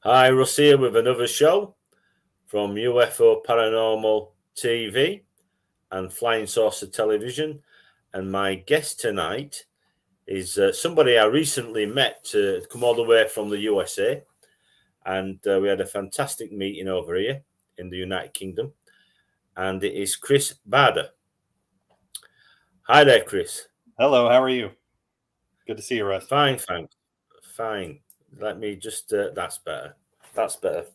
Hi, Russ here with another show from UFO Paranormal TV and Flying Saucer Television. And my guest tonight is somebody I recently met to come all the way from the USA. And we had a fantastic meeting over here in the United Kingdom. And it is Chris Bader. Hi there, Chris. Hello, how are you? Good to see you, Russ. Fine, thanks. Fine. Let me just, that's better. That's better.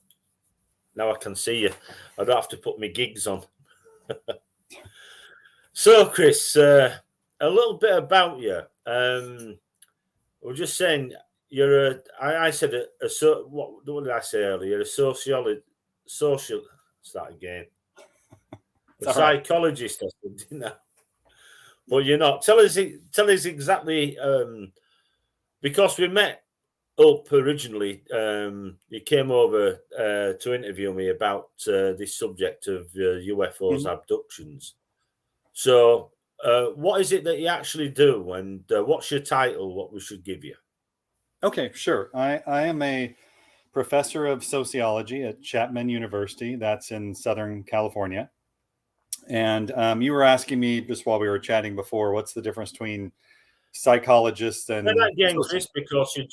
Now I can see you. I don't have to put my gigs on. So, Chris, a little bit about you. We're just saying you're a. I said what did I say earlier? You're a social. Start again. A psychologist, I said, didn't I? But you're not. Tell us exactly. Because we met up originally. You came over to interview me about this subject of UFOs, abductions. So, what is it that you actually do, and what's your title? What we should give you? Okay, sure. I am a professor of sociology at Chapman University. That's in Southern California. And you were asking me just while we were chatting before, what's the difference between psychologists and... Say that again, Chris, because you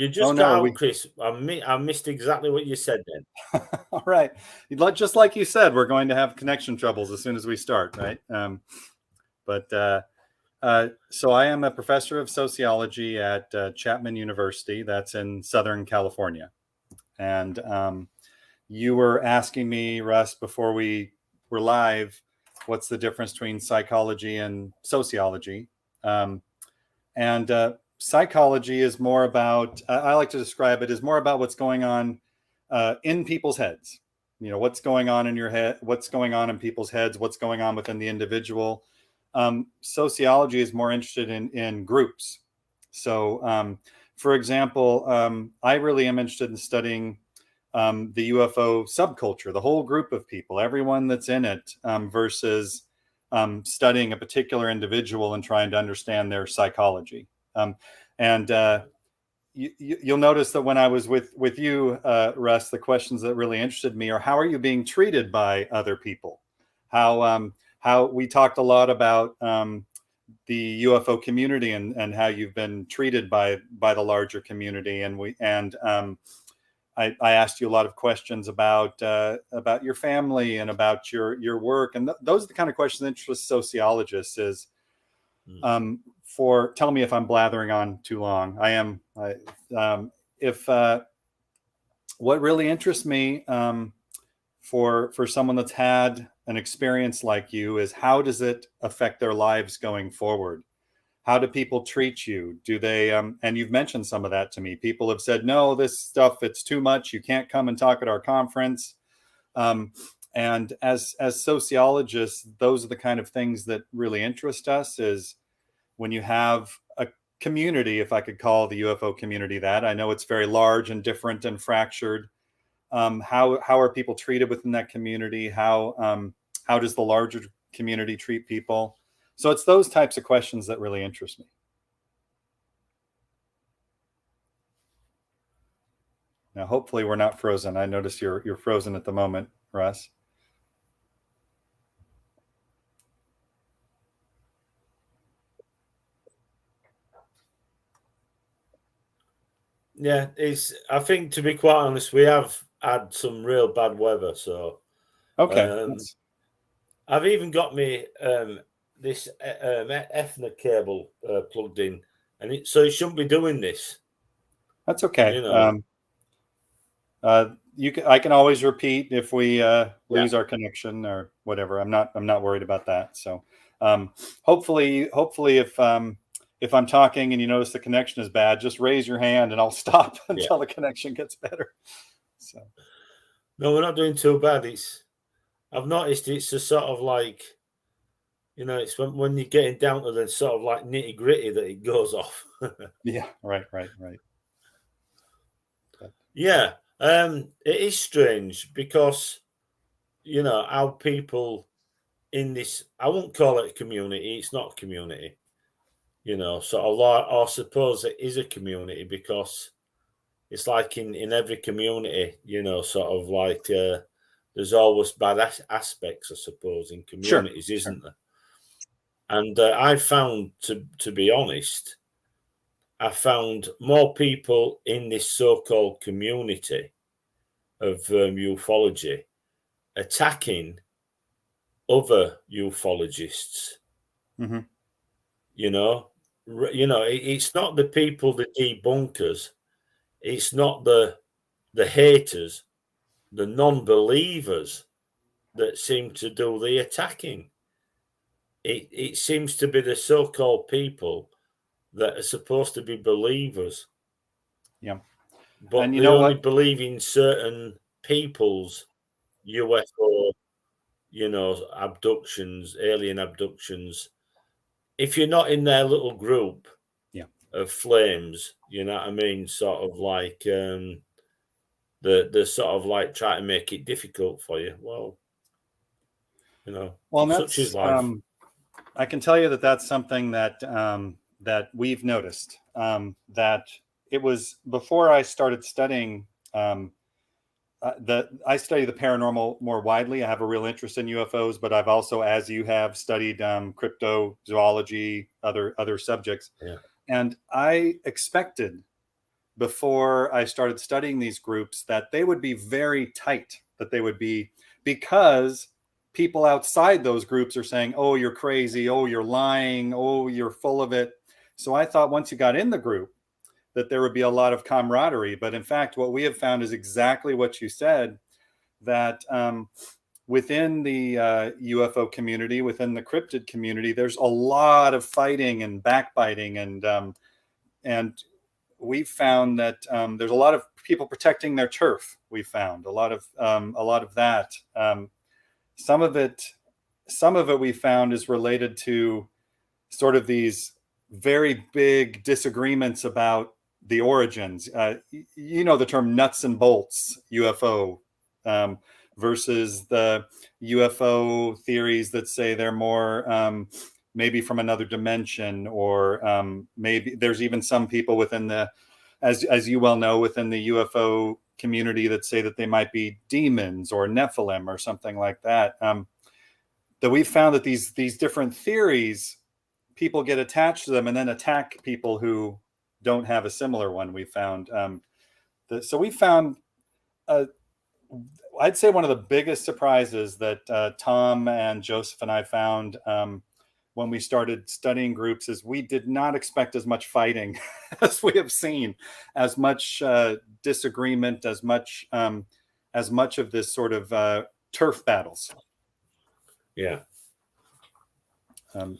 just got out, Chris. I missed exactly what you said then. All right. Just like you said, we're going to have connection troubles as soon as we start, right? So I am a professor of sociology at Chapman University. That's in Southern California. And you were asking me, Russ, before we were live, what's the difference between psychology and sociology? Psychology is more about, I like to describe it as more about what's going on in people's heads. You know, what's going on in your head, what's going on in people's heads, what's going on within the individual. Sociology is more interested in groups. So, for example, I really am interested in studying the UFO subculture, the whole group of people, everyone that's in it, versus studying a particular individual and trying to understand their psychology. You'll notice that when I was with you, Russ, the questions that really interested me are, how are you being treated by other people? How we talked a lot about the UFO community and how you've been treated by the larger community, I asked you a lot of questions about your family and about your work, and those are the kind of questions that interest sociologists. Is tell me if I'm blathering on too long. I am. What really interests me for someone that's had an experience like you is, how does it affect their lives going forward? How do people treat you? Do they, and you've mentioned some of that to me. People have said, no, this stuff, it's too much. You can't come and talk at our conference. And as sociologists, those are the kind of things that really interest us, is when you have a community, if I could call the UFO community that. I know it's very large and different and fractured. How are people treated within that community? How does the larger community treat people? So it's those types of questions that really interest me. Now, hopefully we're not frozen. I notice you're frozen at the moment, Russ. Yeah, I think, to be quite honest, we have had some real bad weather. So, okay, I've even got me this Ethernet cable plugged in, and so it shouldn't be doing this. That's okay. You know, I can always repeat if we lose our connection or whatever. I'm not worried about that. So, hopefully, if I'm talking and you notice the connection is bad, just raise your hand and I'll stop until the connection gets better. So, no, we're not doing too bad. I've noticed it's a sort of like, you know, it's when you're getting down to the sort of like nitty gritty that it goes off. Yeah, right. Yeah, it is strange because, you know, how people in this, I won't call it a community. It's not a community, you know. So I suppose it is a community because it's like in every community, sort of like there's always bad aspects, I suppose, in Sure. communities, isn't there? And I found, to be honest, I found more people in this so-called community of ufology attacking other ufologists. Mm-hmm. It's not the people, the debunkers. It's not the haters, the non-believers that seem to do the attacking. It seems to be the so-called people that are supposed to be believers. Yeah. But And you they know only what? believe in certain people's UFO, abductions, alien abductions. If you're not in their little group Yeah. of flames, you know what I mean? Sort of like the sort of like try to make it difficult for you. Well, Well, and such is that's life. I can tell you that that's something that that we've noticed. That it was before I started studying. I study the paranormal more widely. I have a real interest in UFOs, but I've also, as you have, studied cryptozoology, other subjects. Yeah. And I expected before I started studying these groups that they would be very tight, that they would be, because people outside those groups are saying, oh, you're crazy, oh, you're lying, oh, you're full of it. So I thought once you got in the group that there would be a lot of camaraderie. But in fact, what we have found is exactly what you said, that within the UFO community, within the cryptid community, there's a lot of fighting and backbiting, and we've found that there's a lot of people protecting their turf. We found a lot of that. Some of it we found is related to sort of these very big disagreements about the origins. The term nuts and bolts UFO versus the UFO theories that say they're more maybe from another dimension, or maybe there's even some people within the, as you well know, within the UFO community that say that they might be demons or Nephilim or something like that. That we've found that these different theories, people get attached to them and then attack people who don't have a similar one. We found so we found I'd say one of the biggest surprises that Tom and Joseph and I found when we started studying groups is we did not expect as much fighting as we have seen, as much disagreement, as much of this sort of turf battles. Yeah. Um,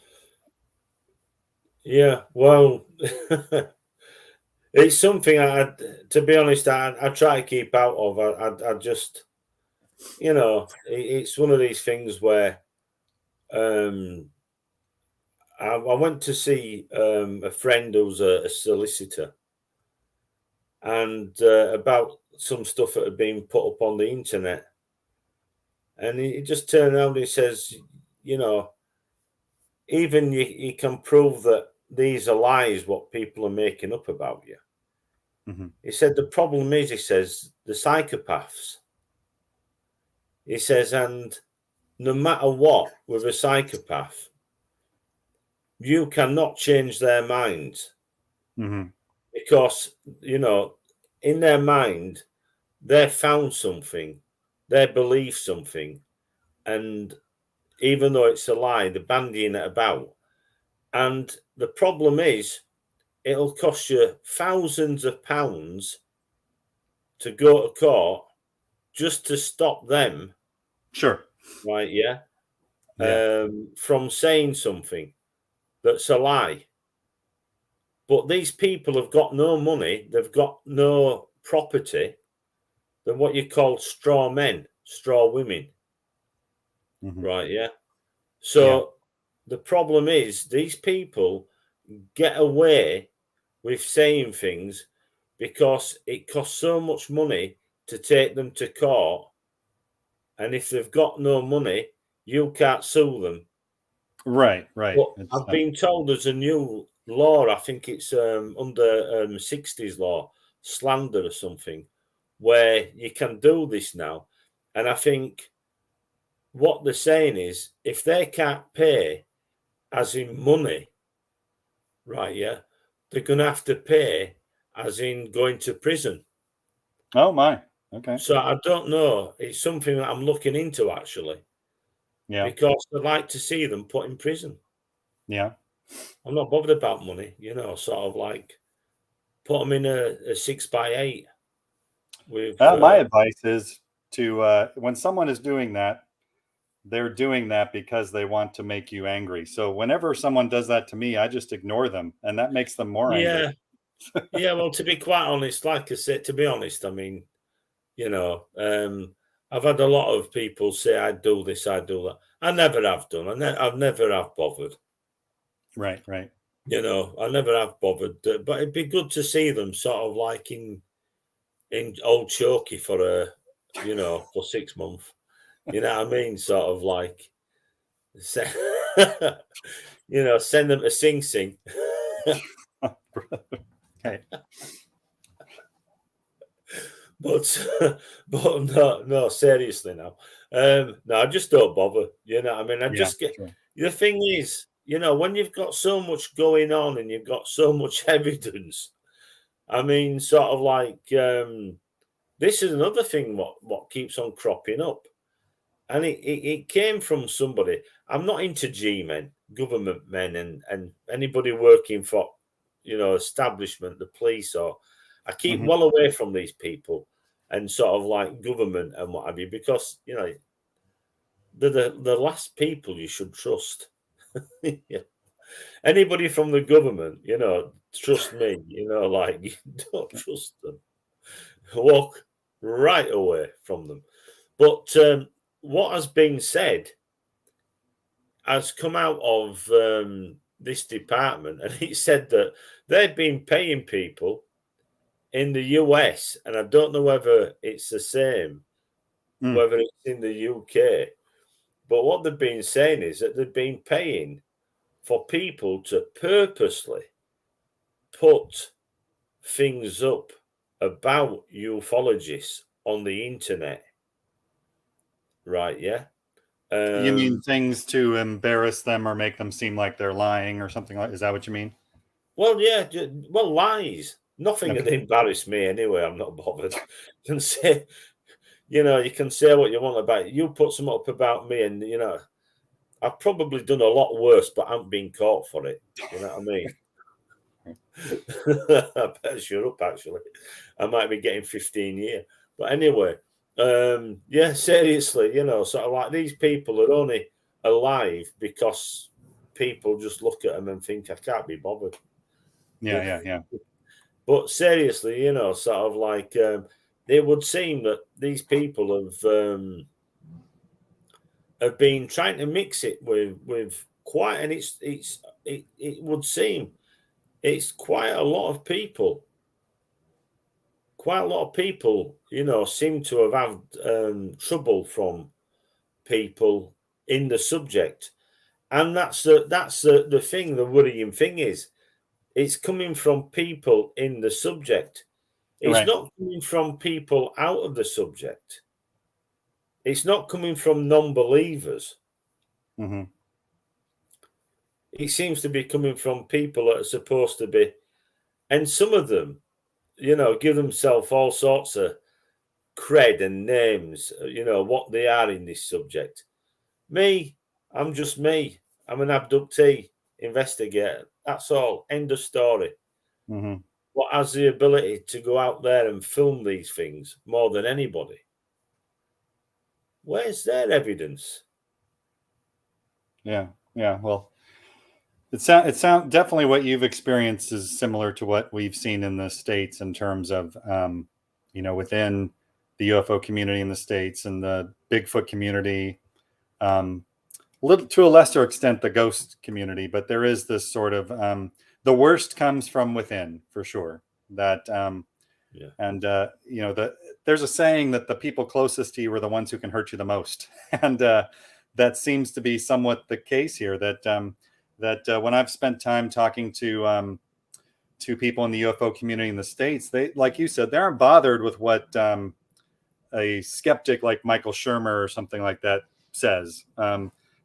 Yeah. Well, it's something to be honest, I try to keep out of. I just, it's one of these things where I went to see a friend who's a solicitor, and about some stuff that had been put up on the internet. And he just turned around and he says, even you can prove that these are lies, what people are making up about you. mm-hmm. He said, the problem is, he says, the psychopaths. He says, and no matter what with a psychopath, you cannot change their minds Mm-hmm. because, in their mind, they found something, they believe something, and even though it's a lie, they're bandying it about. And the problem is, it'll cost you thousands of pounds to go to court just to stop them, Sure. right? Yeah. Yeah. From saying something that's a lie. But these people have got no money, they've got no property. They're what you call straw men, straw women. Mm-hmm. Right, yeah. Yeah. So the problem is these people get away with saying things because it costs so much money to take them to court. And if they've got no money, you can't sue them. Right. But It's I've been told there's a new law, I think it's under 60s law, slander or something, where you can do this now. And I think what they're saying is, if they can't pay, as in money, right? Yeah, they're going to have to pay, as in going to prison. Oh my. Okay. So I don't know. It's something that I'm looking into actually, Yeah. because I'd like to see them put in prison. Yeah. I'm not bothered about money, sort of like put them in a 6x8 with. My advice is to when someone is doing that, they're doing that because they want to make you angry. So whenever someone does that to me, I just ignore them, and that makes them more angry. Yeah, yeah. Well, to be quite honest, like I said, to be honest, I mean, I've had a lot of people say I do this, I do that. I never have done. I've never have bothered. Right. Right. I never have bothered. But it'd be good to see them sort of like in old Chokey for for 6 months. You know what I mean? Sort of like, send them to Sing Sing. Okay. But no, seriously now. No, I just don't bother. You know what I mean? I Yeah. just get Sure. the thing is, when you've got so much going on and you've got so much evidence, I mean, sort of like this is another thing what keeps on cropping up. And it came from somebody. I'm not into G-men, government men, and anybody working for, establishment, the police, or I keep Mhm. well away from these people and sort of like government and what have you, because they're the last people you should trust. Yeah. Anybody from the government, trust me, like you don't trust them. Walk right away from them. But what has been said has come out of this department, and it said that they've been paying people in the US, and I don't know whether it's the same, Mm. whether it's in the UK, but what they've been saying is that they've been paying for people to purposely put things up about ufologists on the internet, right? Yeah. You mean Um, things to embarrass them or make them seem like they're lying or something like? Is that what you mean? Well, yeah, well, lies. Nothing Okay. that embarrass me anyway. I'm not bothered. You can say, you can say what you want about it. You put some up about me, and I've probably done a lot worse, but I haven't been caught for it. You know what I mean? I better shut up. Actually, I might be getting 15 years. But anyway, yeah, seriously, sort of like these people are only alive because people just look at them and think I can't be bothered. Yeah. Yeah. Yeah. But seriously, sort of like it would seem that these people have been trying to mix it with quite, and it would seem it's quite a lot of people. Quite a lot of people, seem to have had trouble from people in the subject, and that's the thing. The worrying thing is, it's coming from people in the subject. It's Right. not coming from people out of the subject. It's not coming from non-believers. Hmm. It seems to be coming from people that are supposed to be, and some of them, give themselves all sorts of cred and names, what they are in this subject. Me, I'm just me. I'm an abductee investigator. That's all. End of story. Hmm. What has the ability to go out there and film these things more than anybody? Where's their evidence? Yeah. Yeah. Well, it sound definitely what you've experienced is similar to what we've seen in the States in terms of within the UFO community in the States and the Bigfoot community, a little to a lesser extent the ghost community, but there is this sort of the worst comes from within for sure. That Yeah. and there's a saying that the people closest to you are the ones who can hurt you the most, and that seems to be somewhat the case here. That when I've spent time talking to people in the UFO community in the States, they, like you said, they aren't bothered with what a skeptic like Michael Shermer or something like that says.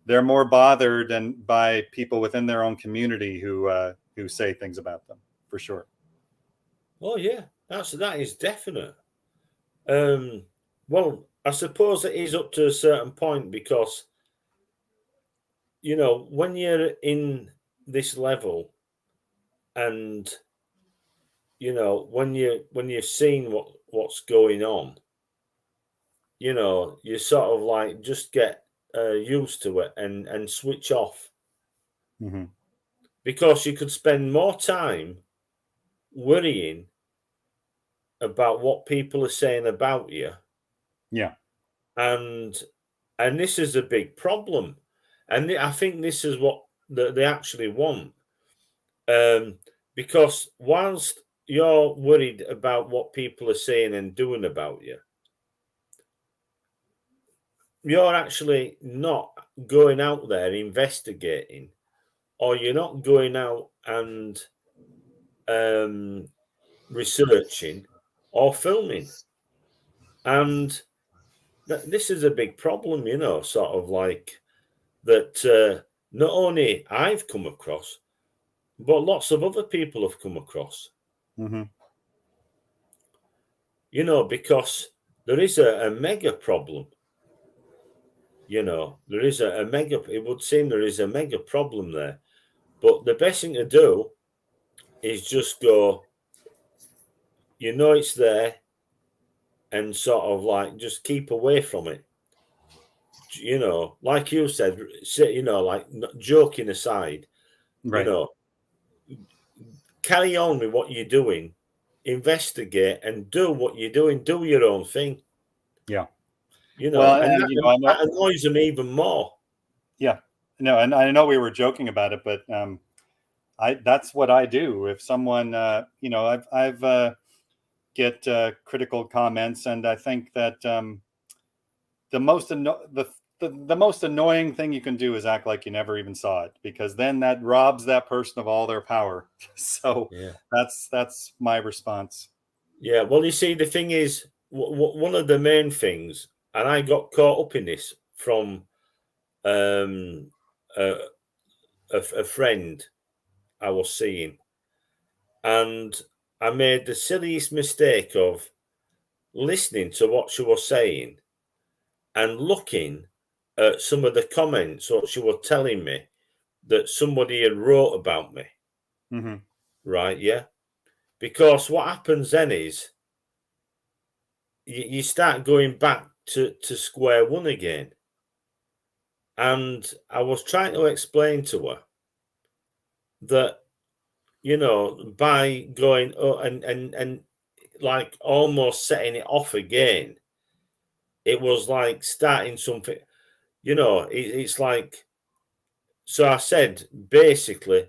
They're more bothered and by people within their own community who say things about them, for sure. Oh yeah, that is definite. Well, I suppose it is up to a certain point because, you know, when you're in this level and, you know, when you've seen what's going on, you know, you sort of like just get used to it and switch off, Mm-hmm. because you could spend more time worrying about what people are saying about you, Yeah. and this is a big problem, and I think this is what they actually want, um, because whilst you're worried about what people are saying and doing about you, you're actually not going out there investigating, or you're not going out and um, researching or filming. And this is a big problem, you know, sort of like that not only I've come across, but lots of other people have come across, Mm-hmm. you know, because there is a mega problem. You know, there is a mega, it would seem there is a mega problem there. But the best thing to do is just go, you know, it's there, and sort of like just keep away from it. You know, like you said, you know, like joking aside, you Right. know, carry on with what you're doing, investigate and do what you're doing, do your own thing, Yeah. you know, Well, and and you know, I know. that annoys them even more. Yeah. No, and I know we were joking about it, but I that's what I do. If someone, you know, I've get critical comments, and I think that the most the most annoying thing you can do is act like you never even saw it, because then that robs that person of all their power. So Yeah. that's my response. Yeah. Well, you see, the thing is, one of the main things, and I got caught up in this from um, a, a friend I was seeing, and I made the silliest mistake of listening to what she was saying and looking at some of the comments what she was telling me that somebody had wrote about me, Mm-hmm. right? Yeah. Because what happens then is you start going back to square one again. And I was trying to explain to her that, you know, by going and like almost setting it off again, it was like starting something, you know, it's like, so I said, basically,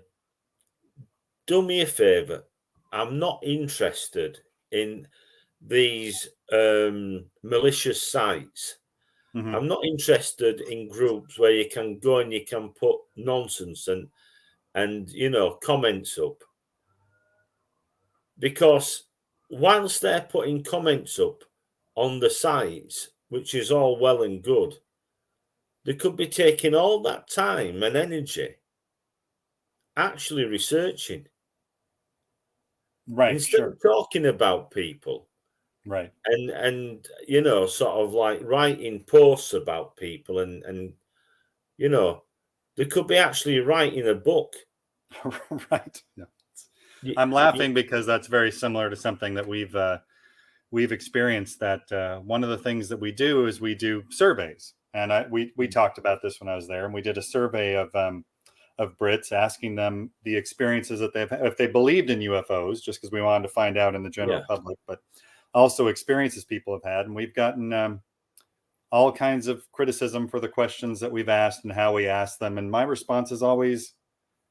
do me a favor. I'm not interested in these malicious sites. Mm-hmm. I'm not interested in groups where you can go and you can put nonsense and you know comments up, because whilst they're putting comments up on the sites, which is all well and good, they could be taking all that time and energy actually researching Right. instead Sure. of talking about people Right. and you know sort of like writing posts about people and you know they could be actually writing a book. Right. Yeah. Y- I'm y- laughing because that's very similar to something that we've experienced. That one of the things that we do is we do surveys, and we talked about this when I was there, and we did a survey of Brits, asking them the experiences that they've had, if they believed in UFOs, just because we wanted to find out in the general yeah, public, but also experiences people have had. And we've gotten all kinds of criticism for the questions that we've asked and how we ask them. And my response is always,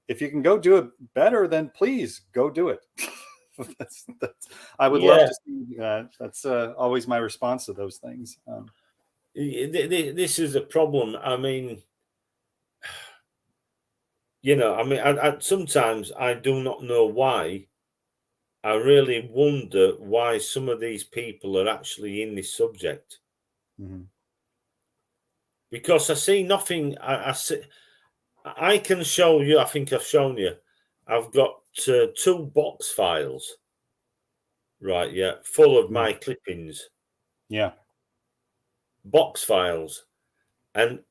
if you can go do it better, then please go do it. I would love yeah. to see. That's always my response to those things. This is a problem. I mean, you know, I mean, sometimes I do not know why I really wonder why some of these people are actually in this subject. Mhm. Because I see nothing. I can show you. I think I've shown you. I've got 2 box files, right? Yeah, full of Mm. my clippings, Yeah, box files, and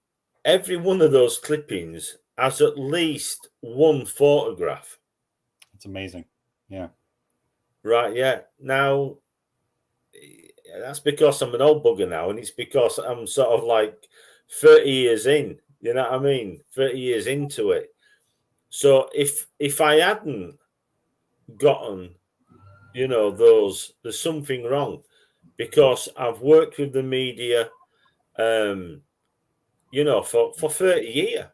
every one of those clippings has at least one photograph, it's amazing. Yeah. right? Yeah. Now that's because I'm an old bugger now, and it's because I'm sort of like 30 years in. You know what I mean? 30 years into it. So if I hadn't gotten, there's something wrong because I've worked with the media, for 30 years.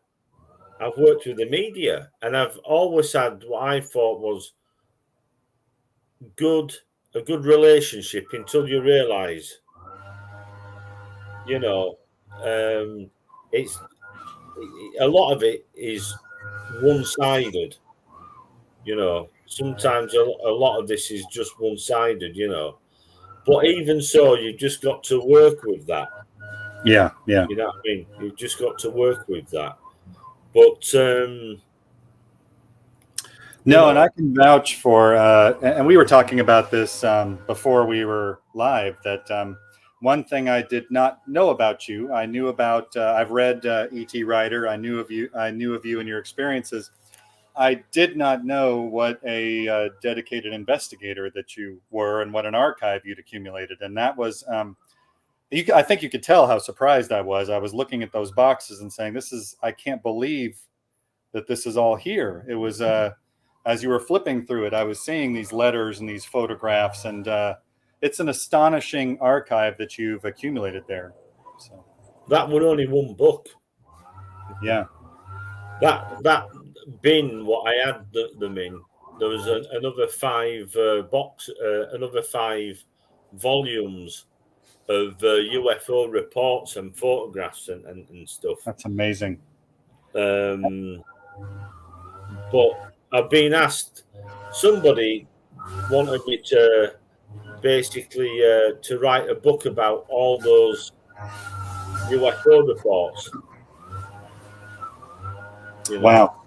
I've worked with the media, and I've always had what I thought was good, a good relationship until you realise, you know, um, it's a lot of it is one-sided. Sometimes a lot of this is just one-sided. But even so, you just got to work with that. Yeah. Yeah. You know what I mean? You've just got to work with that. But you No, and I know, can vouch for, and we were talking about this before we were live, that one thing I did not know about you, I knew about, I've read E.T. Writer, I knew of you and your experiences. I did not know what a dedicated investigator that you were and what an archive you'd accumulated. And that was, I think you could tell how surprised I was. I was looking at those boxes and saying, I can't believe that this is all here. It was, as you were flipping through it, I was seeing these letters and these photographs, and it's an astonishing archive that you've accumulated there. So, that was only one book. yeah. That bin what I had them in. There was another another 5 volumes of UFO reports and photographs and stuff. That's amazing. Um, but I've been asked. Somebody wanted me to basically to write a book about all those UFO reports. You know, Wow.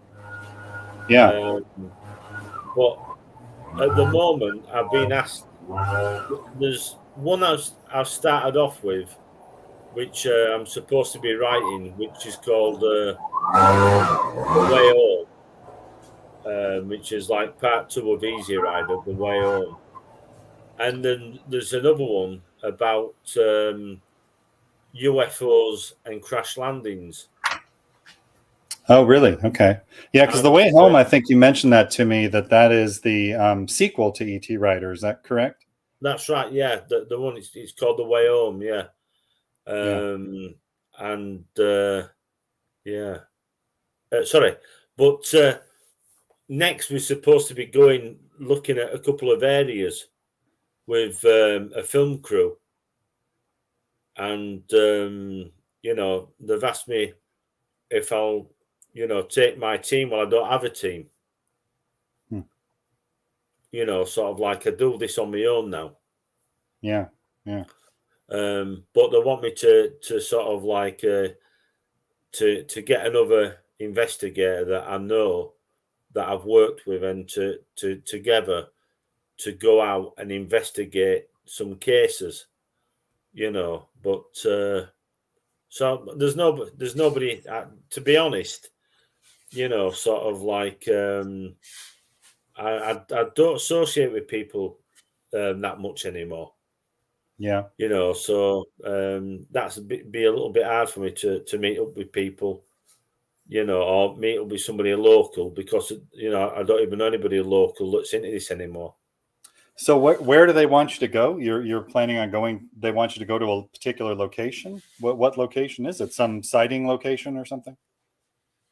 Yeah. um, but at the moment I've been asked. There's one I've started off with, which I'm supposed to be writing, which is called The Way Home, which is like part 2 of Easy Rider, The Way Home. And then there's another one about UFOs and crash landings. Oh, really? Okay. Yeah, because The And Way Home, I think you mentioned that to me, that is the sequel to E.T. Writer. Is that correct? that's right, yeah. The one it's called The Way Home, yeah. Yeah. And yeah, sorry, but next we're supposed to be going looking at a couple of areas with a film crew, and they've asked me if I'll take my team. Well, I don't have a team. Hmm. Sort of like I do this on my own now. Yeah. Yeah. But they want me to sort of like to get another investigator that I know that I've worked with, and to together to go out and investigate some cases. But so there's nobody to be honest. Sort of like I don't associate with people that much anymore. Yeah. So that's be a little bit hard for me to meet up with people, or meet up with somebody local, because I don't even know anybody local that's into this anymore. So where do they want you to go? You're planning on going? They want you to go to a particular location. What location is it? Some sighting location or something?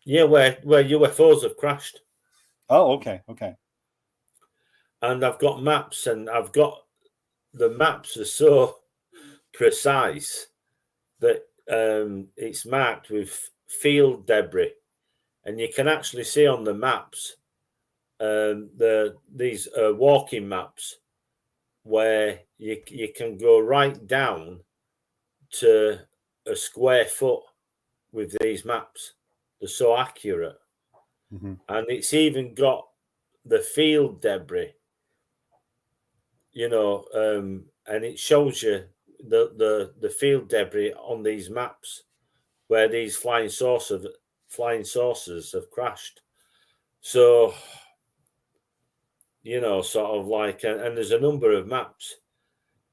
Yeah, where UFOs have crashed, Oh, okay. Okay. and I've got maps, and the maps are so precise that it's marked with field debris, and you can actually see on the maps these walking maps where you can go right down to a square foot with these maps. They're so accurate. Mm-hmm. And it's even got the field debris, and it shows you the field debris on these maps where these flying saucers have crashed. So, sort of like, and there's a number of maps,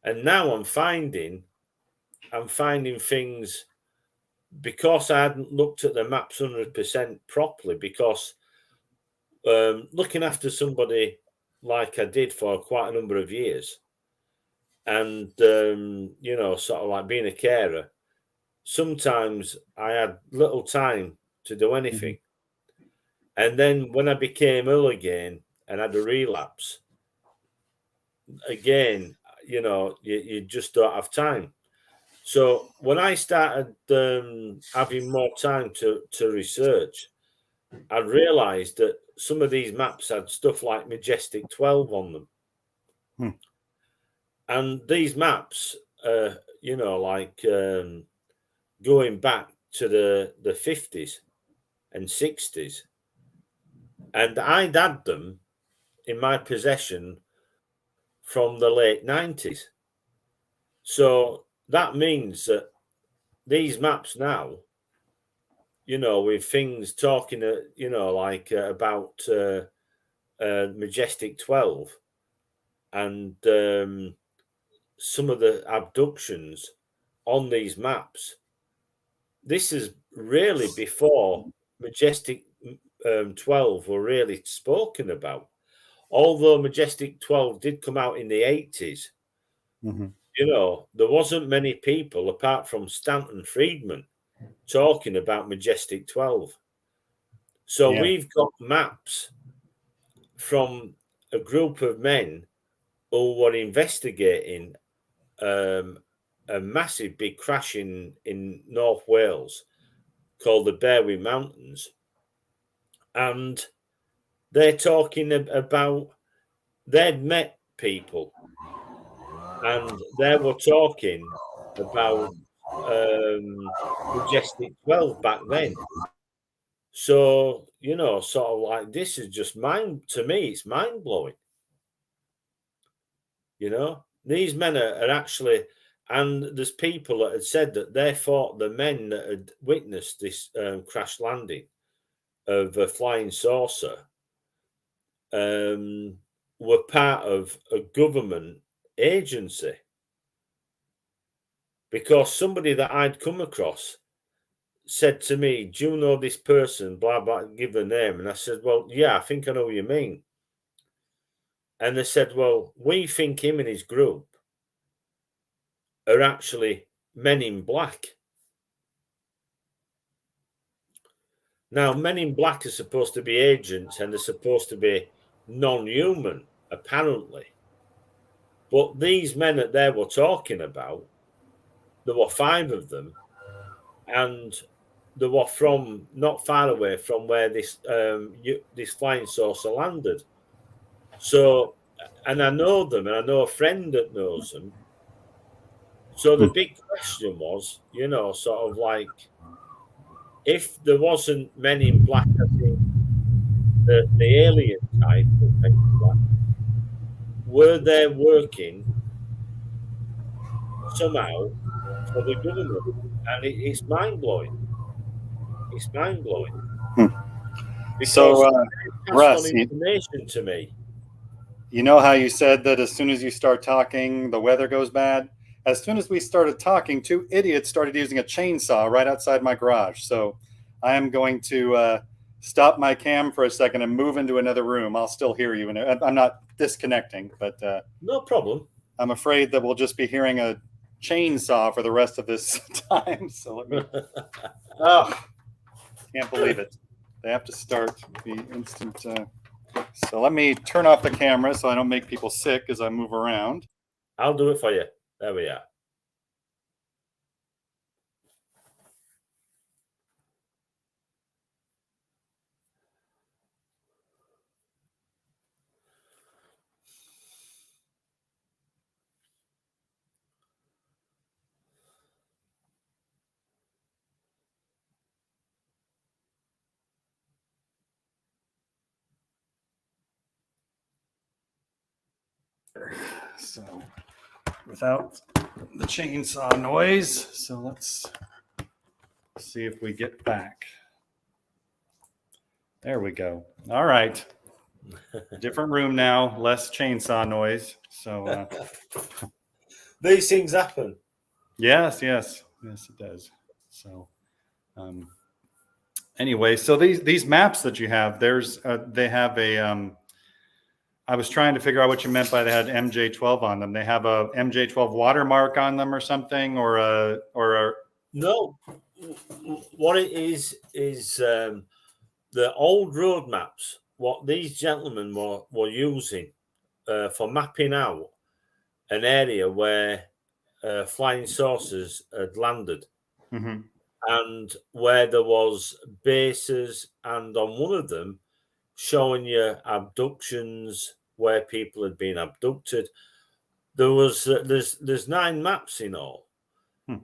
and now I'm finding things because I hadn't looked at the maps 100% properly, because looking after somebody like I did for quite a number of years, and sort of like being a carer, sometimes I had little time to do anything. And then when I became ill again and had a relapse again, you just don't have time. So when I started having more time to research, I realised that some of these maps had stuff like Majestic 12 on them. Hmm. And these maps, like going back to the 50s and 60s. And I'd had them in my possession from the late 90s. So that means that these maps now, with things talking, like about Majestic 12 and some of the abductions on these maps. This is really before Majestic 12 were really spoken about. Although Majestic 12 did come out in the 80s, Mm-hmm. there wasn't many people apart from Stanton Friedman talking about Majestic 12. So Yeah. we've got maps from a group of men who were investigating a massive big crash in North Wales called the Berwi Mountains. And they're talking about they'd met people and they were talking about Majestic 12 back then. So, sort of like this is just to me, it's mind blowing. These men are actually, and there's people that had said that they thought the men that had witnessed this crash landing of a flying saucer were part of a government agency, because somebody that I'd come across said to me, "Do you know this person?" Blah blah, give the name, and I said, "Well, yeah, I think I know what you mean." And they said, "Well, we think him and his group are actually men in black." Now, men in black are supposed to be agents and they're supposed to be non-human, apparently. But these men that they were talking about, there were 5 of them, and they were from not far away from where this flying saucer landed. So, and I know them, and I know a friend that knows them. So the big question was, sort of like, if there wasn't men in black, I think the alien type of men in black, were they working somehow for the government? And it's mind blowing. It's mind blowing Hmm. So, because they passed on Russ, information to me. you know how you said that as soon as you start talking, the weather goes bad? As soon as we started talking, 2 idiots started using a chainsaw right outside my garage. So I am going to stop my cam for a second and move into another room. I'll still hear you. And I'm not disconnecting, but No problem. I'm afraid that we'll just be hearing a chainsaw for the rest of this time. So let me. Oh, can't believe it. They have to start the instant. So let me turn off the camera so I don't make people sick as I move around. I'll do it for you. There we are. So without the chainsaw noise. So let's see if we get back. There we go. All right. Different room now, less chainsaw noise. So these things happen. yes, it does. So anyway, so these maps that you have, they have a I was trying to figure out what you meant by they had MJ12 on them. They have a MJ12 watermark on them or something, or a No, what it is the old road maps. What these gentlemen were using for mapping out an area where flying saucers had landed, and where there was bases, and on one of them showing you abductions where people had been abducted. There was there's 9 maps in all.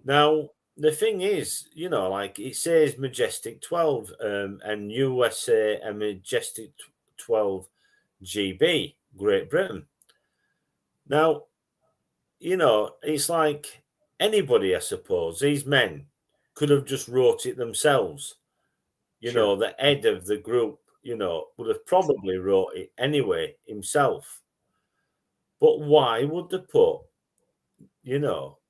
Now the thing is, like it says Majestic 12 and USA and Majestic 12 GB, Great Britain. Now, it's like anybody, I suppose. These men could have just wrote it themselves. Sure. The head of the group, would have probably wrote it anyway himself. But why would they put,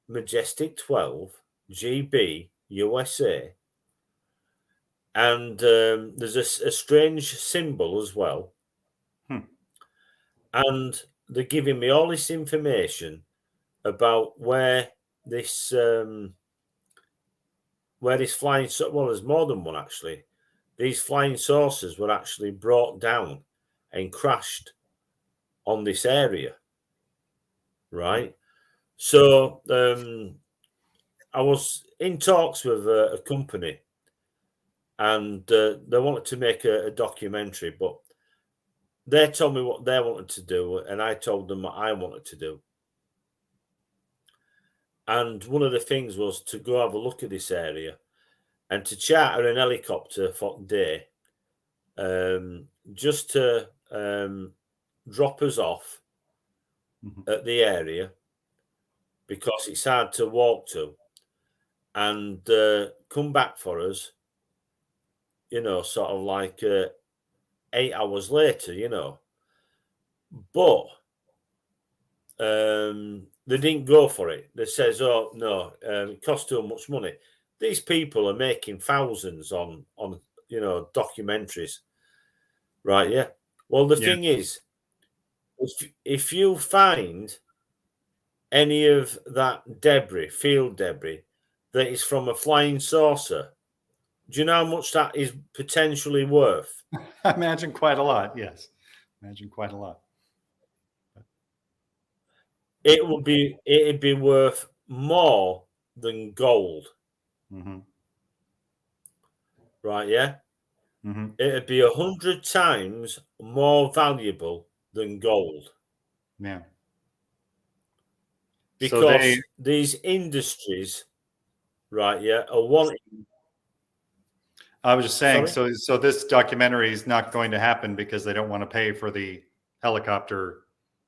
Majestic 12 GB USA? And there's a strange symbol as well. And they're giving me all this information about where this flying, well, there's more than one actually. These flying saucers were actually brought down and crashed on this area, right? So I was in talks with a company, and they wanted to make a documentary, but they told me what they wanted to do, and I told them what I wanted to do. And one of the things was to go have a look at this area and to charter an helicopter for the day, just to drop us off at the area, because it's hard to walk to, and come back for us, sort of like 8 hours later, But they didn't go for it. They says, "Oh no, it costs too much money." These people are making thousands on documentaries, right? Yeah. Well, the thing is, if you find any of that debris, field debris, that is from a flying saucer, do you know how much that is potentially worth? I imagine quite a lot. Yes, imagine quite a lot. It'd be worth more than gold. Right, yeah? It'd be 100 times more valuable than gold. Yeah. Because these industries, right, yeah, are wanting. I was just saying, so this documentary is not going to happen because they don't want to pay for the helicopter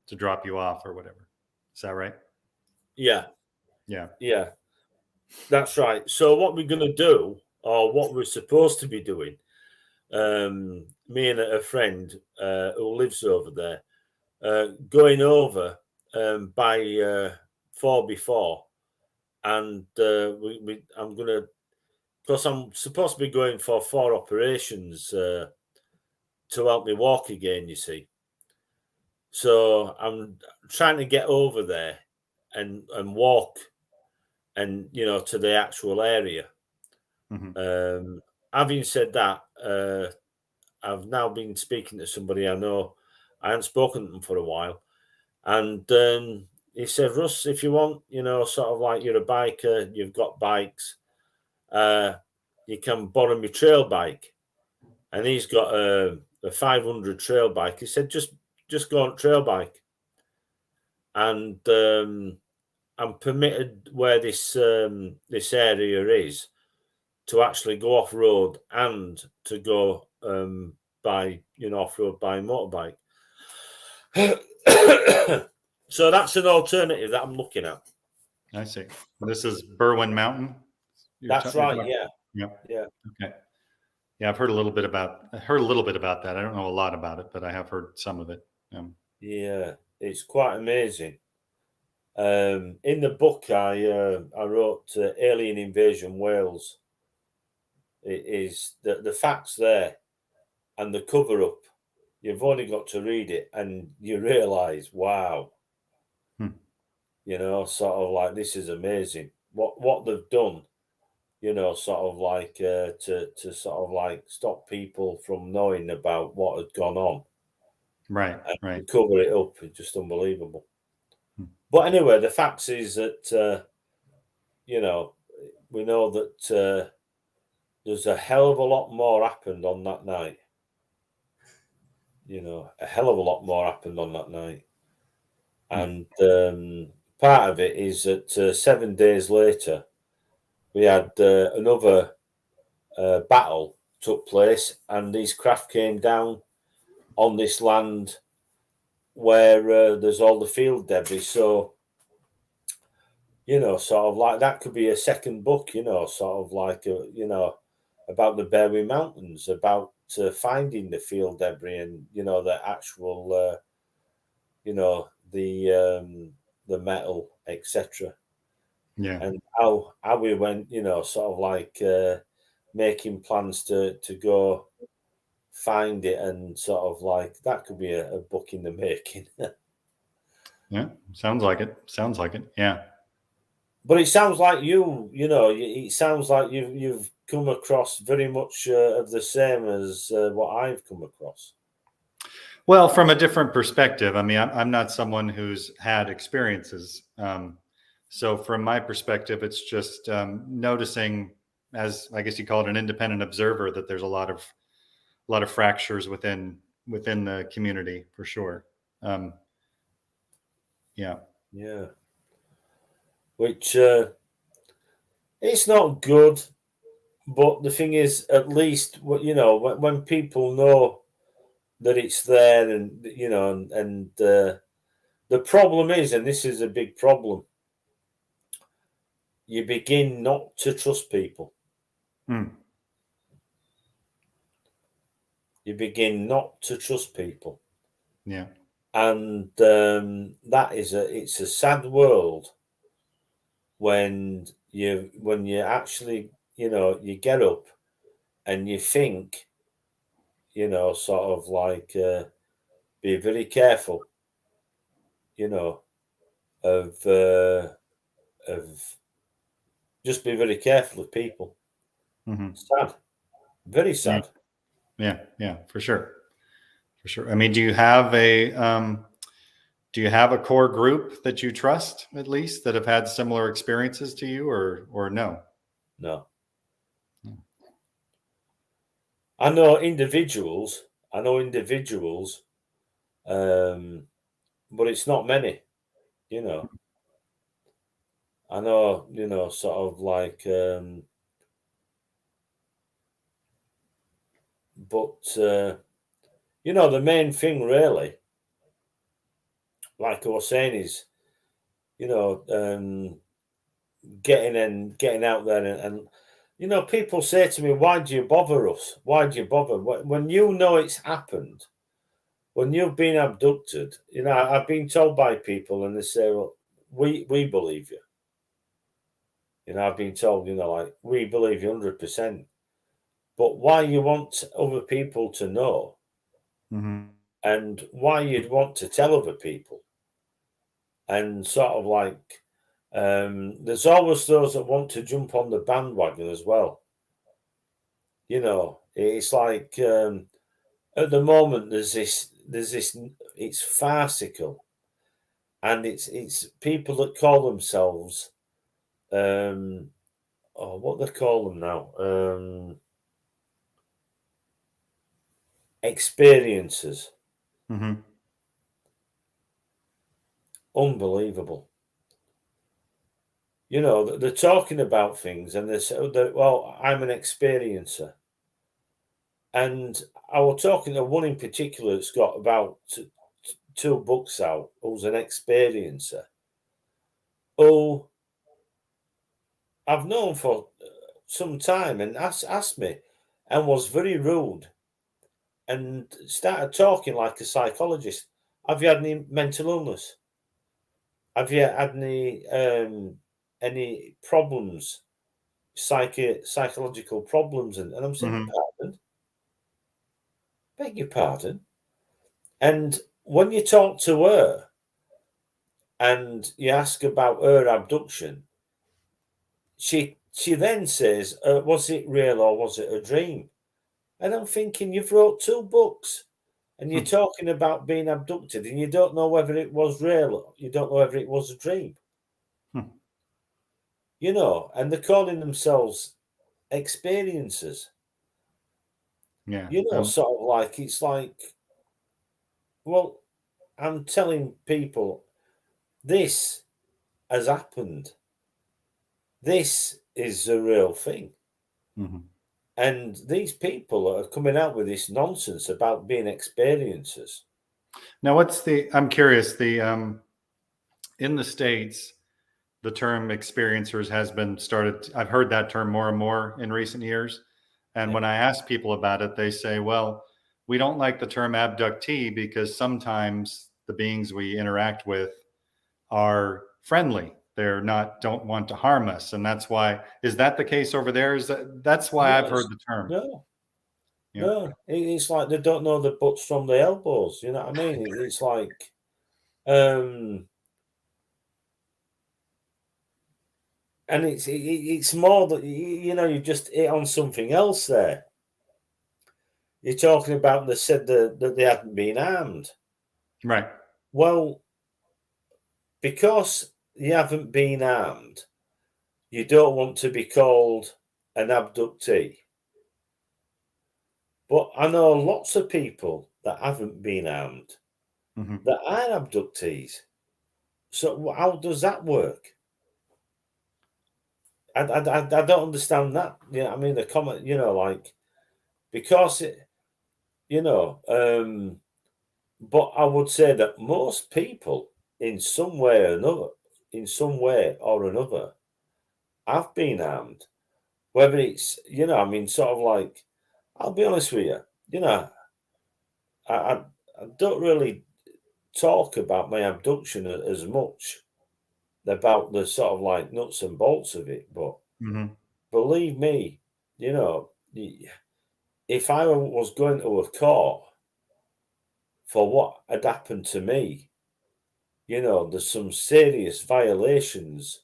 to drop you off or whatever. Is that right? Yeah. Yeah. Yeah. That's right. So what we're going to do, or what we're supposed to be doing, me and a friend who lives over there, going over by 4 before, and I'm going to, because I'm supposed to be going for 4 operations to help me walk again, you see. So I'm trying to get over there and walk, and to the actual area. Having said that, I've now been speaking to somebody I know. I hadn't spoken to them for a while, and he said, "Russ, if you want, sort of like you're a biker, you've got bikes, you can borrow my trail bike." And he's got a 500 trail bike. He said, "Just go on trail bike." And I'm permitted where this area is to actually go off road and to go by off road by motorbike. So that's an alternative that I'm looking at. I see. This is Berwyn Mountain. That's right. Yeah. Yeah. Yeah. Okay. Yeah, I've heard a little bit about that. I don't know a lot about it, but I have heard some of it. Yeah. It's quite amazing. In the book, I wrote Alien Invasion Wales. It is the facts there and the cover up. You've only got to read it, and you realise, wow, Hmm. sort of like this is amazing. What they've done, sort of like to sort of like stop people from knowing about what had gone on Right. and Right. to cover it up is just unbelievable. Hmm. But anyway, the facts is that we know that there's a hell of a lot more happened on that night. A hell of a lot more happened on that night. And part of it is that 7 days later, we had another battle took place, and these craft came down on this land where there's all the field debris. So, sort of like that could be a second book, sort of like, about the Berry Mountains, about finding the field debris and, the actual, the metal, etc. Yeah. And how we went, sort of like making plans to go find it, and sort of like that could be a book in the making. Yeah. Sounds like it. Sounds like it. Yeah. But it sounds like it sounds like you've come across very much of the same as what I've come across. Well, from a different perspective, I mean, I'm not someone who's had experiences. So, from my perspective, it's just noticing, as I guess you call it, an independent observer, that there's a lot of fractures within the community for sure. Um, yeah. Yeah, which it's not good, but the thing is, at least when people know that it's there, and the problem is, and this is a big problem, you begin not to trust people. Mm. You begin not to trust people, Yeah. and that is it's a sad world when you actually you get up and you think sort of like be very careful you know of just be very careful of people. Hmm. Sad, very Yeah. sad. Yeah. Yeah. For sure. For sure. I mean, do you have a core group that you trust, at least, that have had similar experiences to you, or no? No, No. I know individuals, um but it's not many. you know I know, sort of like but the main thing really, like I was saying, is you know getting out there, and people say to me, why do you bother us, why do you bother when you know it's happened, when you've been abducted. I've been told by people, and they say, well, we believe you. I've been told, like, we believe you 100%, but why you want other people to know, Hmm. and why you'd want to tell other people, and sort of like there's always those that want to jump on the bandwagon as well. It's like at the moment there's this it's farcical, and it's people that call themselves what they call them now, experiencers. Hmm. Unbelievable. They're talking about things, and they say, well, I'm an experiencer. And I was talking to one in particular that's got about 2 books out, who's an experiencer, who I've known for some time, and asked me, and was very rude, and started talking like a psychologist. Have you had any mental illness? Have you had any problems, psychological problems? And I'm saying, Hmm. pardon, beg your pardon. And when you talk to her and you ask about her abduction, she then says, "Was it real or was it a dream?" And I'm thinking, you've wrote 2 books, and you're talking about being abducted, and you don't know whether it was real. You don't know whether it was a dream. And they're calling themselves experiencers. Yeah. Sort of like it's like, well, I'm telling people this has happened. This is a real thing. Mhm. And these people are coming out with this nonsense about being experiencers. Now, I'm curious, in the States, the term experiencers has been started. I've heard that term more and more in recent years. And Yeah. when I ask people about it, they say, well, we don't like the term abductee because sometimes the beings we interact with are friendly. They're not, don't want to harm us. And that's why, is that the case over there? That's why No, I've heard the term. no, Yeah. no. It's like they don't know the butts from the elbows. You know what I mean? It's like, and it's more that you just hit on something else there. You're talking about they said that they hadn't been armed. Right. Well, because you haven't been armed, you don't want to be called an abductee. But I know lots of people that haven't been armed Hmm. that are abductees. So how does that work? I don't understand that. I mean, the comment, like, because it, you know, but I would say that most people in some way or another, have been armed. Whether it's, I mean, sort of like, I'll be honest with you, I, I, I don't really talk about my abduction as much about the sort of like nuts and bolts of it. But Hmm. believe me, if I was going to a court for what had happened to me, there's some serious violations,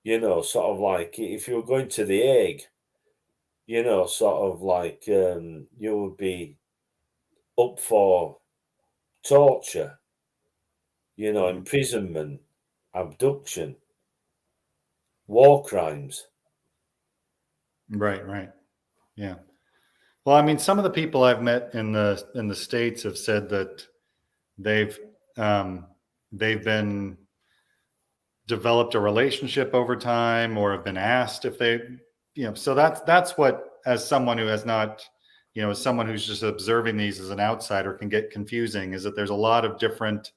sort of like if you were going to the Hague, sort of like you would be up for torture, Hmm. imprisonment, abduction, war crimes. Right. Right. Yeah. Well, I mean, some of the people I've met in the States have said that they've um, they've been developed a relationship over time or have been asked if they, so that's what, as someone who has not, as someone who's just observing these as an outsider, can get confusing, is that there's a lot of different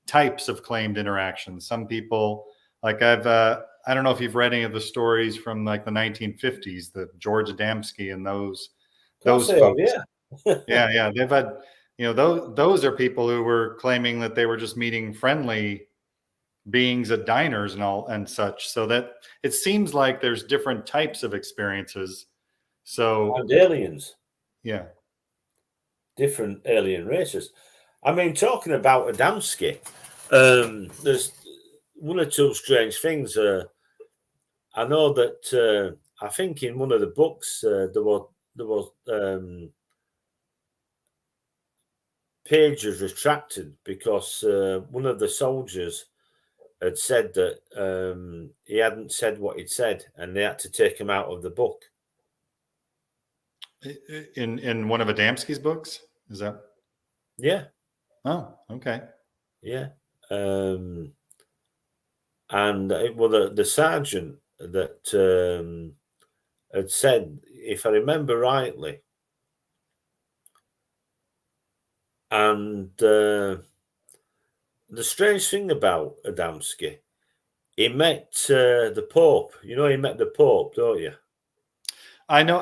types of claimed interactions. Some people, like I don't know if you've read any of the stories from like the 1950s, the George Adamski and Of course those they have, folks. yeah. Yeah, they've had, those are people who were claiming that they were just meeting friendly beings at diners and all and such. So that it seems like there's different types of experiences. So And aliens, yeah. different alien races. I mean, talking about Adamski, there's one or two strange things. I know that I think in one of the books there were pages retracted because one of the soldiers had said that he hadn't said what he'd said, and they had to take him out of the book. In one of Adamski's books, is that? Yeah, Oh, okay. yeah. Um, and well, the sergeant that had said, if I remember rightly, and the strange thing about Adamski, he met the Pope. You know, he met the Pope, don't you? I know.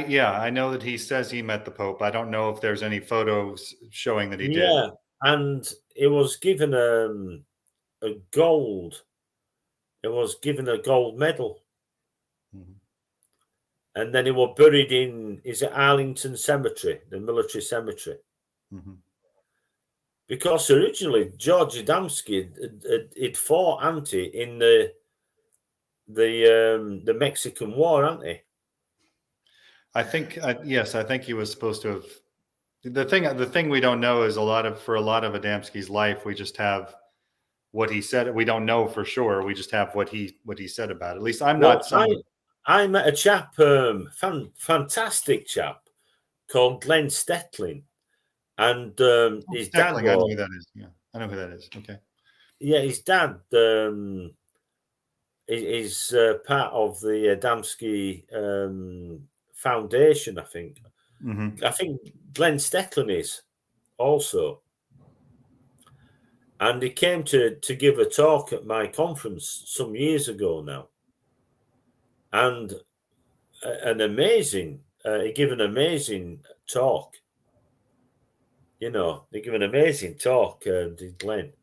Yeah, I know that he says he met the Pope. I don't know if there's any photos showing that he did. Yeah, and he was given a gold. He was given a gold medal, Mhm. and then he was buried in is it Arlington Cemetery, the military cemetery. Mhm. Because originally George Adamski he'd fought anti in the Mexican War, hadn't he? I think yes, I think he was supposed to have. The thing we don't know is for a lot of Adamski's life, we just have what he said. We don't know for sure. We just have what he said about it. At least I'm not Well, someone. I met a chap, fantastic chap called Glenn Stetling, and Oh, his dad Steckling, I know was who that is. Yeah, I know who that is. Okay. yeah, his dad is part of the Adamski Foundation, I think. Hmm. I think Glenn Stetling is also. And he came to give a talk at my conference some years ago now. And an amazing, he gave an amazing talk. You know, they give an amazing talk, did Glenn.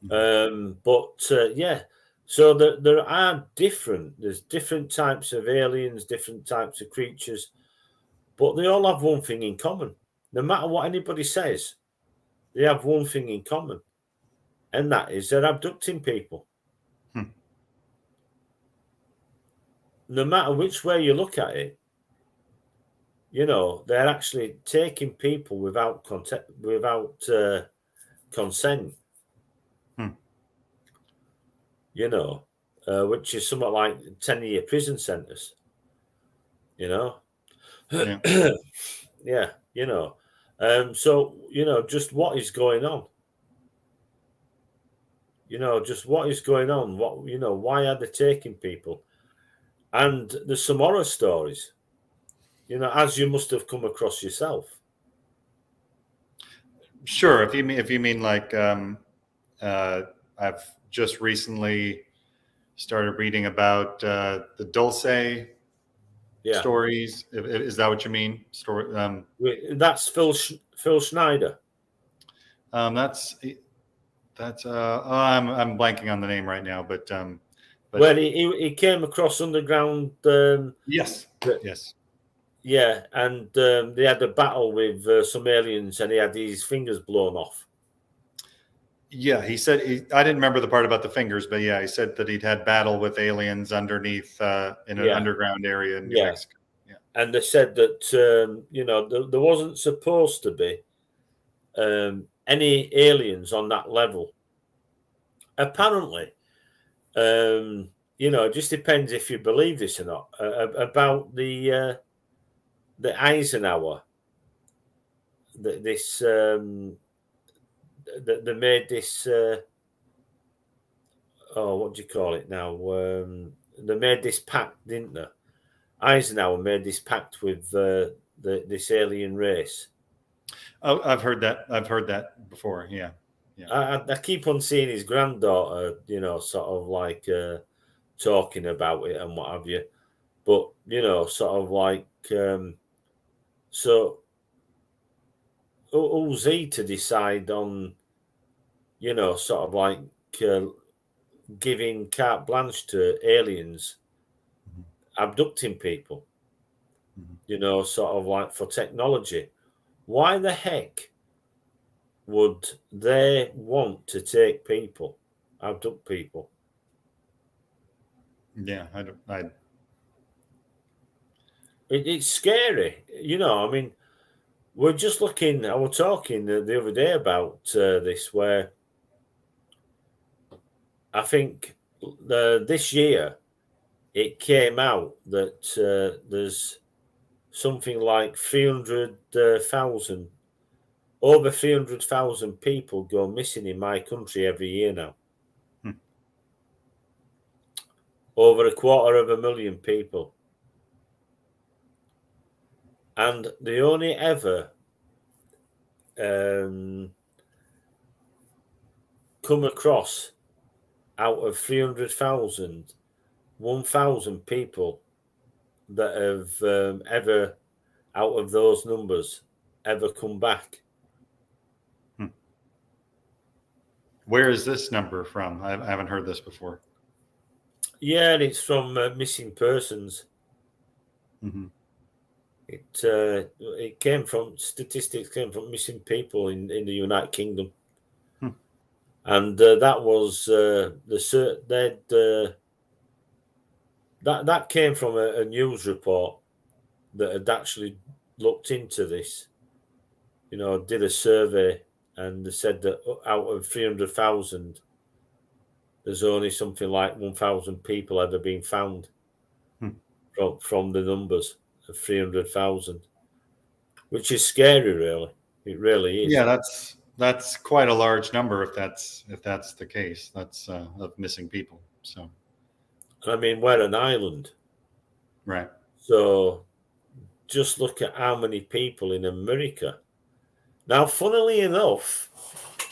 But yeah, so there are there's different types of aliens, different types of creatures, but they all have one thing in common. No matter what anybody says, they have one thing in common, and that is they're abducting people. Hmm. No matter which way you look at it, you know, they're actually taking people without consent, Hmm. you know, which is somewhat like 10-year prison sentence, you know. Yeah. Yeah, you know. So, you know, just what is going on? You know, just what is going on? What, you know, why are they taking people? And there's some horror stories, you know, as you must have come across yourself. Sure. If you mean like I've just recently started reading about the Dulce Yeah. stories. Is that what you mean? Story. That's Phil Schneider. That's I'm blanking on the name right now, but Well, he came across underground. yes, yes, Yeah, and they had a battle with some aliens, and he had his fingers blown off. yeah. He said I didn't remember the part about the fingers, but yeah, he said that he'd had battle with aliens underneath in an Yeah, underground area in New yeah, Mexico. Yeah. and they said that you know there wasn't supposed to be any aliens on that level. Apparently, you know, it just depends if you believe this or not about the Eisenhower. This they made this. Oh, what do you call it now? They made this pact, didn't they? Eisenhower made this pact with this alien race. Oh, I've heard that. I've heard that before. Yeah, yeah. I keep on seeing his granddaughter, you know, sort of like talking about it and what have you. But you know, sort of like, so who's he to decide on, you know, sort of like uh, giving carte blanche to aliens Mhm. abducting people? Mhm. You know, sort of like for technology. Why the heck would they want to take people, abduct people? Yeah, I don't. It's scary, you know. I mean, we're just looking. I was talking the other day about this, where I think this year it came out that there's something like 300,000, over 300,000 people go missing in my country every year now. Hmm. Over 250,000 people. And they only ever um, come across out of 300,000, 1,000 people that have ever, out of those numbers, ever come back. Where is this number from? I haven't heard this before. Yeah, it's from missing persons. Mm-hmm. It came from statistics, came from missing people in the United Kingdom, and that was that came from a news report that had actually looked into this. You know, did a survey, and they said that out of 300,000, there's only something like 1,000 people ever been found from the numbers of 300,000, which is scary, really. It really is. Yeah, that's quite a large number if that's the case. That's of missing people. So, I mean, we're an island, right. so just look at how many people in America. Now, funnily enough,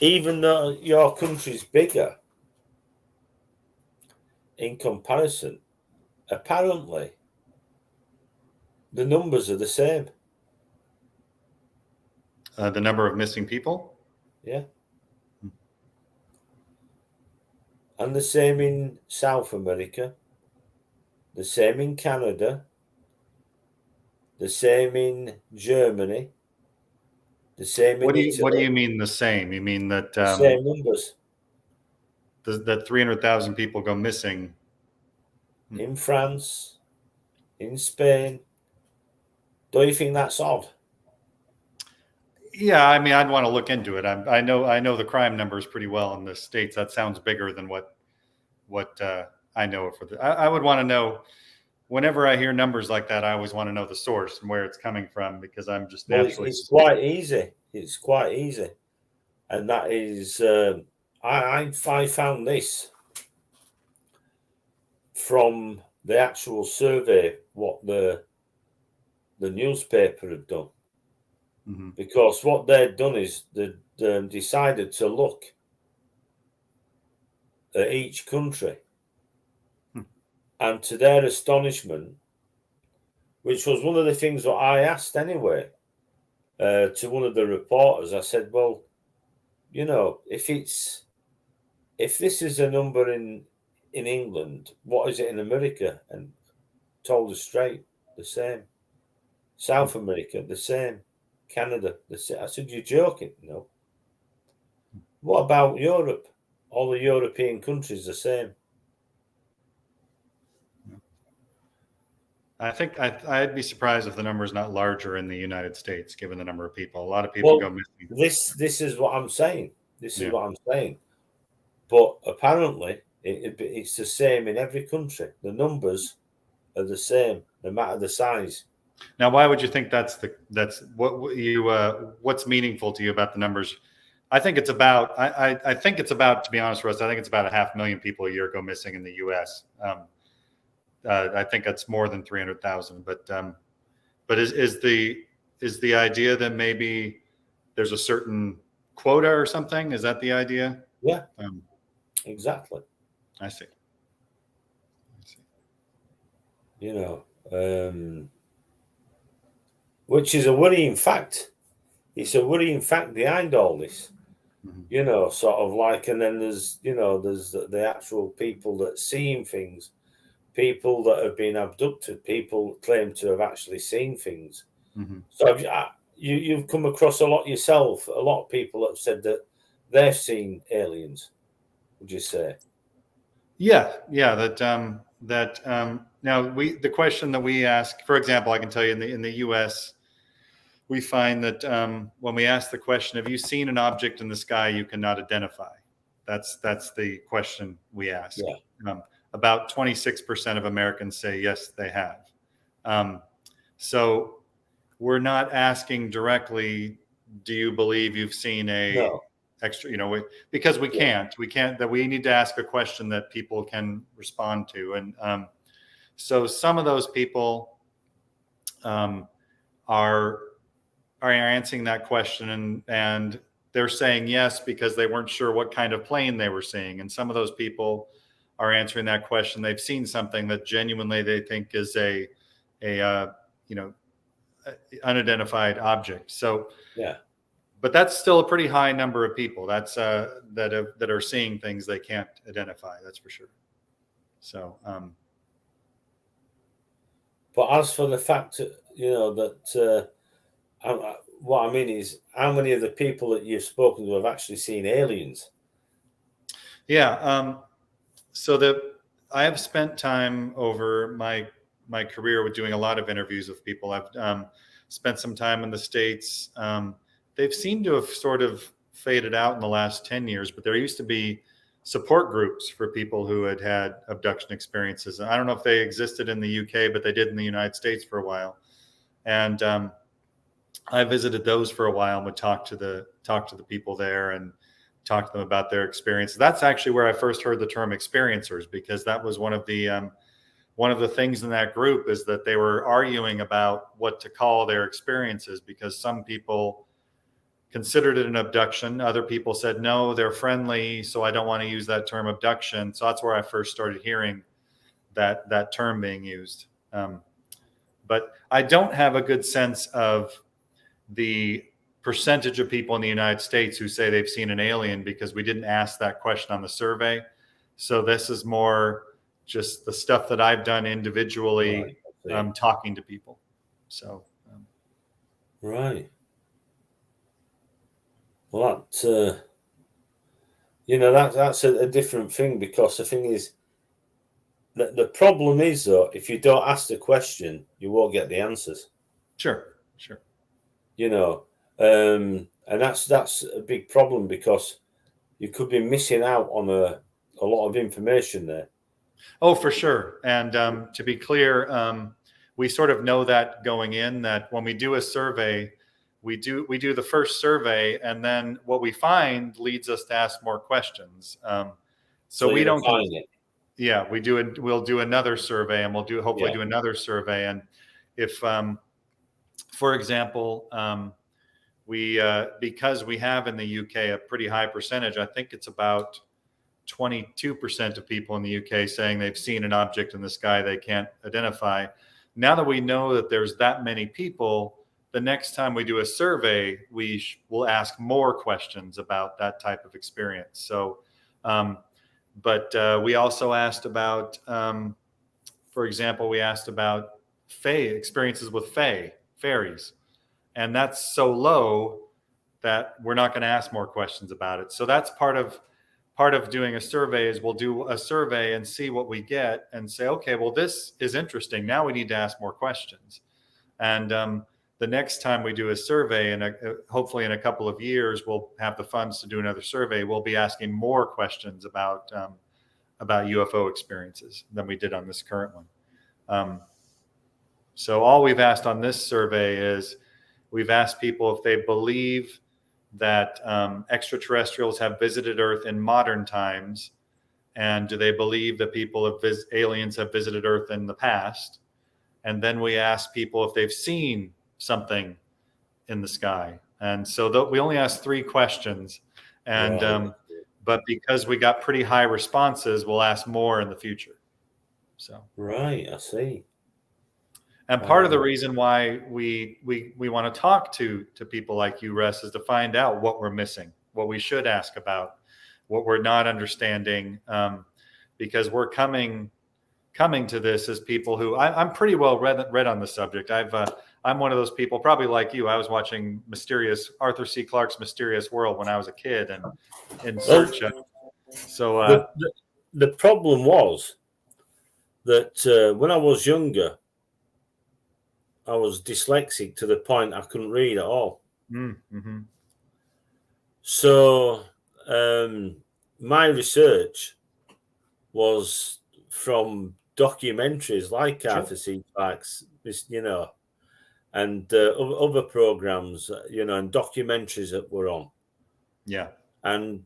even though your country's bigger in comparison, apparently the numbers are the same. The number of missing people. Yeah. And the same in South America, the same in Canada, the same in Germany, the same in Italy. What do you mean the same? You mean that the same numbers that 300,000 people go missing in France, in Spain? Don't you think that's odd? Yeah, I mean, I'd want to look into it. I know the crime numbers pretty well in the States. That sounds bigger than what I know for the. I would want to know. Whenever I hear numbers like that, I always want to know the source and where it's coming from, because I'm just naturally. It's quite easy. It's quite easy, and that is I found this from the actual survey what the newspaper had done. Mm-hmm. Because what they'd done is they decided to look at each country, and to their astonishment, which was one of the things that I asked anyway, to one of the reporters, I said, well, you know, if this is a number in England, what is it in America? And told us straight, the same. South America, the same. Canada, the same. I said, you're joking? No. What about Europe? All the European countries the same. I think I'd be surprised if the number is not larger in the United States, given the number of people. A lot of people go missing. This is what I'm saying. This is what I'm saying. But apparently, it's the same in every country. The numbers are the same, no matter the size. Now, why would you think that's what you what's meaningful to you about the numbers? I think it's about. I think it's about. To be honest, Russ, I think it's about 500,000 people a year go missing in the U.S. I think that's more than 300,000. But is the idea that maybe there's a certain quota or something? Is that the idea? Yeah. Exactly. I see. You know, which is a worrying fact. It's a worrying fact behind all this. Mm-hmm. You know, sort of like, and then there's the actual people that seeing things, people that have been abducted, people claim to have actually seen things. Mm-hmm. So you've come across a lot yourself. A lot of people have said that they've seen aliens. Would you say? Yeah. Now the question that we ask, for example, I can tell you in the U.S., we find that when we ask the question, "Have you seen an object in the sky you cannot identify?" That's the question we ask. Yeah. About 26% of Americans say yes, they have. So we're not asking directly, "Do you believe you've seen a?" No. Extra, because we can't, that we need to ask a question that people can respond to. And so some of those people are answering that question and they're saying yes because they weren't sure what kind of plane they were seeing. And some of those people are answering that question. They've seen something that genuinely they think is a unidentified object. So Yeah. but that's still a pretty high number of people. That's that are seeing things they can't identify. That's for sure. So, But as for the fact, that what I mean is, how many of the people that you've spoken to have actually seen aliens? yeah. So I have spent time over my career with doing a lot of interviews with people. I've spent some time in the States. They've seemed to have sort of faded out in the last 10 years, but there used to be support groups for people who had had abduction experiences. And I don't know if they existed in the UK, but they did in the United States for a while. And I visited those for a while and would talk to the people there and talk to them about their experience. That's actually where I first heard the term experiencers, because that was one of the things in that group is that they were arguing about what to call their experiences, because some people considered it an abduction. Other people said, no, they're friendly, so I don't want to use that term abduction. So that's where I first started hearing that term being used. But I don't have a good sense of the percentage of people in the United States who say they've seen an alien, because we didn't ask that question on the survey. So this is more just the stuff that I've done individually, Right. talking to people. So, Right. Well, that's a different thing, because the thing is, the problem is, though, if you don't ask the question, you won't get the answers. sure. And that's a big problem, because you could be missing out on a lot of information there. Oh, for sure. And to be clear, we sort of know that going in, that when we do a survey, we do the first survey, and then what we find leads us to ask more questions. So we you don't. refine it. Yeah, we'll do another survey, and we'll hopefully Yeah. do another survey. And if, for example, because we have in the UK a pretty high percentage, I think it's about 22% of people in the UK saying they've seen an object in the sky they can't identify. Now that we know that there's that many people, the next time we do a survey, we will ask more questions about that type of experience. So, but we also asked about, for example, we asked about experiences with fairies, and that's so low that we're not going to ask more questions about it. So that's part of doing a survey, is we'll do a survey and see what we get and say, okay, well, this is interesting. Now we need to ask more questions. And the next time we do a survey, and hopefully in a couple of years, we'll have the funds to do another survey. We'll be asking more questions about UFO experiences than we did on this current one. So all we've asked on this survey is, we've asked people if they believe that extraterrestrials have visited Earth in modern times, and do they believe that aliens have visited Earth in the past. And then we ask people if they've seen something in the sky. And so we only asked 3 questions, and Right. but because we got pretty high responses, we'll ask more in the future. So Right, I see. And part of the reason why we want to talk to people like you, Russ, is to find out what we're missing, what we should ask about, what we're not understanding, because we're coming to this as people who I'm pretty well read on the subject. I'm one of those people, probably like you. I was watching Arthur C. Clarke's Mysterious World when I was a kid, and in search of. So the problem was that when I was younger, I was dyslexic to the point I couldn't read at all. Mm-hmm. So my research was from documentaries like Arthur C. Clarke's, and other programs, and documentaries that were on. Yeah. And,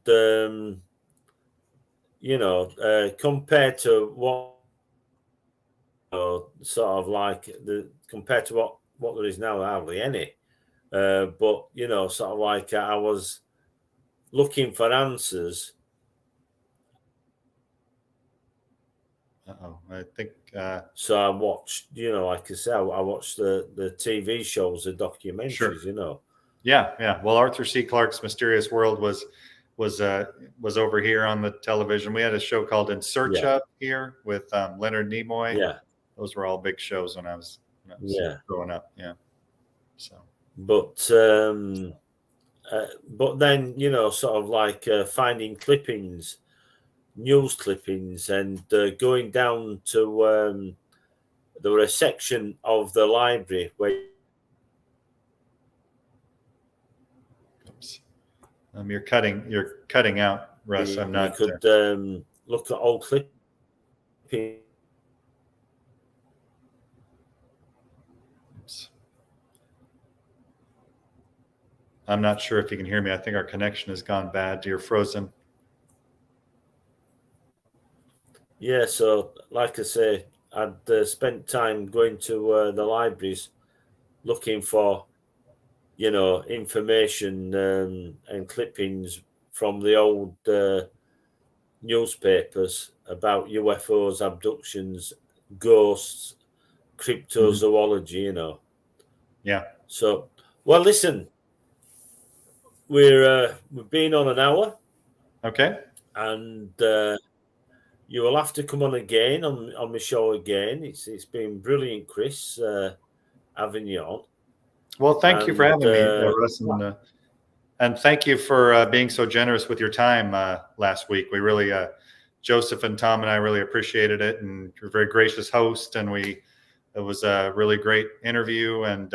compared to what, sort of like compared to what there is now, hardly any. But sort of like I was looking for answers. I think. So I watched, like I said, I watched the TV shows, the documentaries, Sure. Yeah. Well, Arthur C. Clarke's Mysterious World was over here on the television. We had a show called In Search Yeah. Of here with Leonard Nimoy. Yeah. Those were all big shows when I was growing up. Yeah. So. But then, sort of like finding clippings, news clippings, and going down to there were a section of the library where Oops. You're cutting out, Russ. I'm you not. could look at old clippings. Oops. I'm not sure if you can hear me. I think our connection has gone bad. You're frozen. Yeah, so like I say, I'd spent time going to the libraries looking for, information and clippings from the old newspapers about UFOs, abductions, ghosts, cryptozoology, Yeah. So, well, listen, we've been on an hour. Okay. And you will have to come on again on the show again. It's been brilliant, Chris, having you on. Well, thank you for having me, Russ, and thank you for being so generous with your time last week. We really, Joseph and Tom and I really appreciated it, and you're a very gracious host, and it was a really great interview, and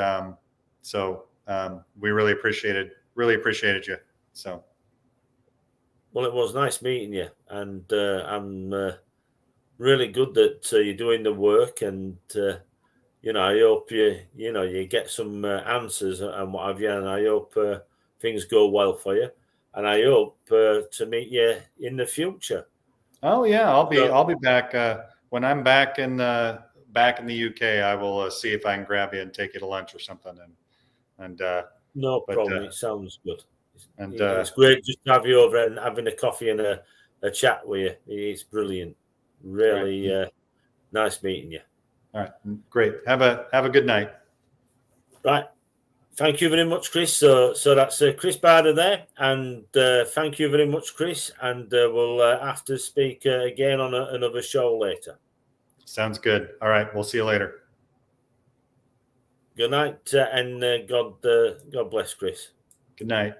so we really appreciated you. So. Well, it was nice meeting you, and I'm really good that you're doing the work, and I hope you get some answers and what have you, and I hope things go well for you, and I hope to meet you in the future. Oh yeah, I'll be back when I'm back in the UK. I will see if I can grab you and take you to lunch or something, and no problem. It sounds good. And it's great just to have you over and having a coffee and a chat with you. It's brilliant. Really nice meeting you. All right, great. Have a good night. Right. Thank you very much, Chris. So that's Chris Barder there, and thank you very much, Chris. And we'll have to speak again on another show later. Sounds good. All right, we'll see you later. Good night, and God bless, Chris. Good night.